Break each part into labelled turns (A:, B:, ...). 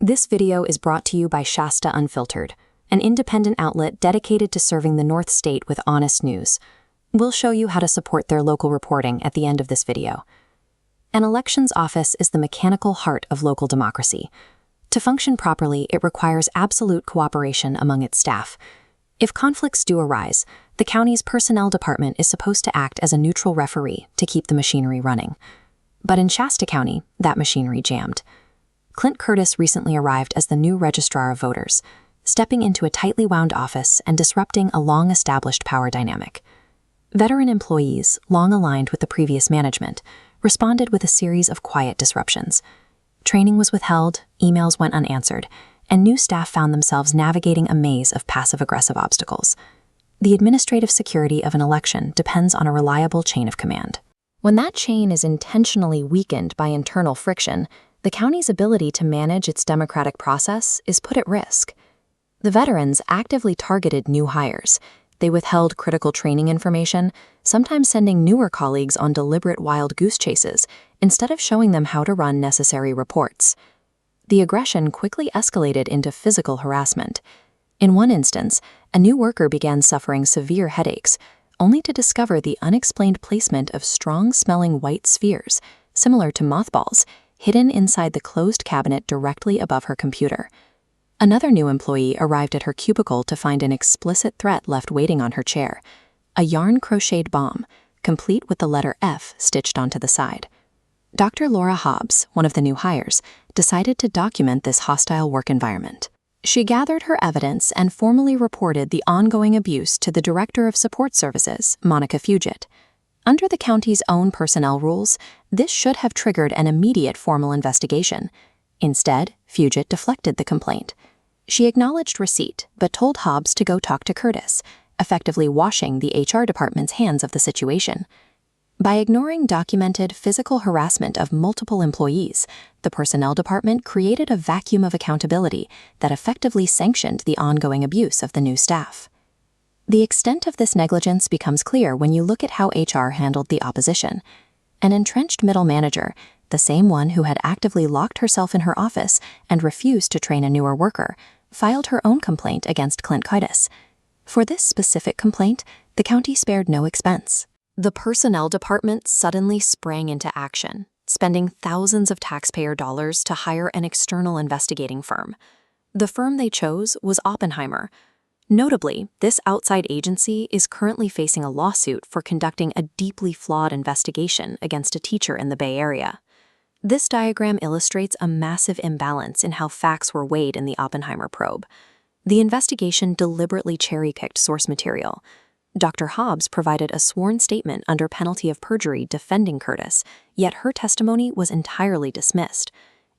A: This video is brought to you by Shasta Unfiltered, an independent outlet dedicated to serving the North State with honest news. We'll show you how to support their local reporting at the end of this video. An elections office is the mechanical heart of local democracy. To function properly, it requires absolute cooperation among its staff. If conflicts do arise, the county's personnel department is supposed to act as a neutral referee to keep the machinery running. But in Shasta County, that machinery jammed. Clint Curtis recently arrived as the new registrar of voters, stepping into a tightly wound office and disrupting a long-established power dynamic. Veteran employees, long aligned with the previous management, responded with a series of quiet disruptions. Training was withheld, emails went unanswered, and new staff found themselves navigating a maze of passive-aggressive obstacles. The administrative security of an election depends on a reliable chain of command. When that chain is intentionally weakened by internal friction, the county's ability to manage its democratic process is put at risk. The veterans actively targeted new hires. They withheld critical training information, sometimes sending newer colleagues on deliberate wild goose chases instead of showing them how to run necessary reports. The aggression quickly escalated into physical harassment. In one instance, a new worker began suffering severe headaches, only to discover the unexplained placement of strong-smelling white spheres, similar to mothballs, hidden inside the closed cabinet directly above her computer. Another new employee arrived at her cubicle to find an explicit threat left waiting on her chair, a yarn-crocheted bomb, complete with the letter F stitched onto the side. Dr. Laura Hobbs, one of the new hires, decided to document this hostile work environment. She gathered her evidence and formally reported the ongoing abuse to the Director of Support Services, Monica Fugit. Under the county's own personnel rules, this should have triggered an immediate formal investigation. Instead, Fugit deflected the complaint. She acknowledged receipt, but told Hobbs to go talk to Curtis, effectively washing the HR department's hands of the situation. By ignoring documented physical harassment of multiple employees, the personnel department created a vacuum of accountability that effectively sanctioned the ongoing abuse of the new staff. The extent of this negligence becomes clear when you look at how HR handled the opposition. An entrenched middle manager, the same one who had actively locked herself in her office and refused to train a newer worker, filed her own complaint against Clint Curtis. For this specific complaint, the county spared no expense. The personnel department suddenly sprang into action, spending thousands of taxpayer dollars to hire an external investigating firm. The firm they chose was Oppenheimer. Notably, this outside agency is currently facing a lawsuit for conducting a deeply flawed investigation against a teacher in the Bay Area. This diagram illustrates a massive imbalance in how facts were weighed in the Oppenheimer probe. The investigation deliberately cherry-picked source material. Dr. Hobbs provided a sworn statement under penalty of perjury defending Curtis, yet her testimony was entirely dismissed.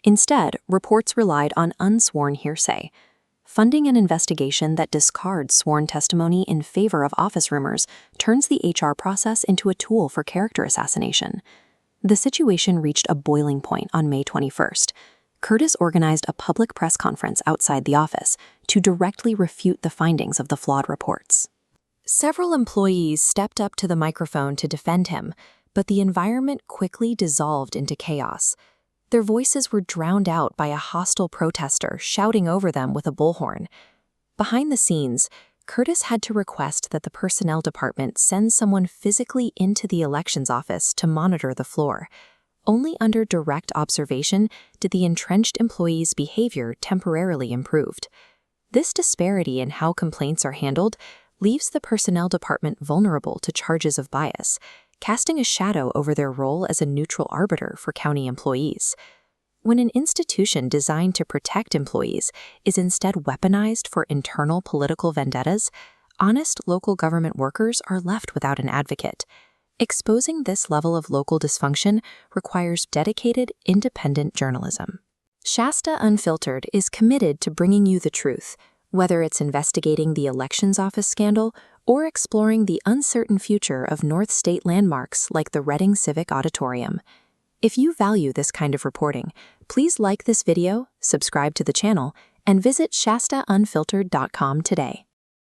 A: Instead, reports relied on unsworn hearsay. Funding an investigation that discards sworn testimony in favor of office rumors turns the HR process into a tool for character assassination. The situation reached a boiling point on May 21st. Curtis organized a public press conference outside the office to directly refute the findings of the flawed reports. Several employees stepped up to the microphone to defend him, but the environment quickly dissolved into chaos. Their voices were drowned out by a hostile protester shouting over them with a bullhorn. Behind the scenes, Curtis had to request that the personnel department send someone physically into the elections office to monitor the floor. Only under direct observation did the entrenched employees' behavior temporarily improve. This disparity in how complaints are handled leaves the personnel department vulnerable to charges of bias, casting a shadow over their role as a neutral arbiter for county employees. When an institution designed to protect employees is instead weaponized for internal political vendettas, honest local government workers are left without an advocate. Exposing this level of local dysfunction requires dedicated, independent journalism. Shasta Unfiltered is committed to bringing you the truth, whether it's investigating the elections office scandal or exploring the uncertain future of North State landmarks like the Reading Civic Auditorium. If you value this kind of reporting, please like this video, subscribe to the channel, and visit ShastaUnfiltered.com today.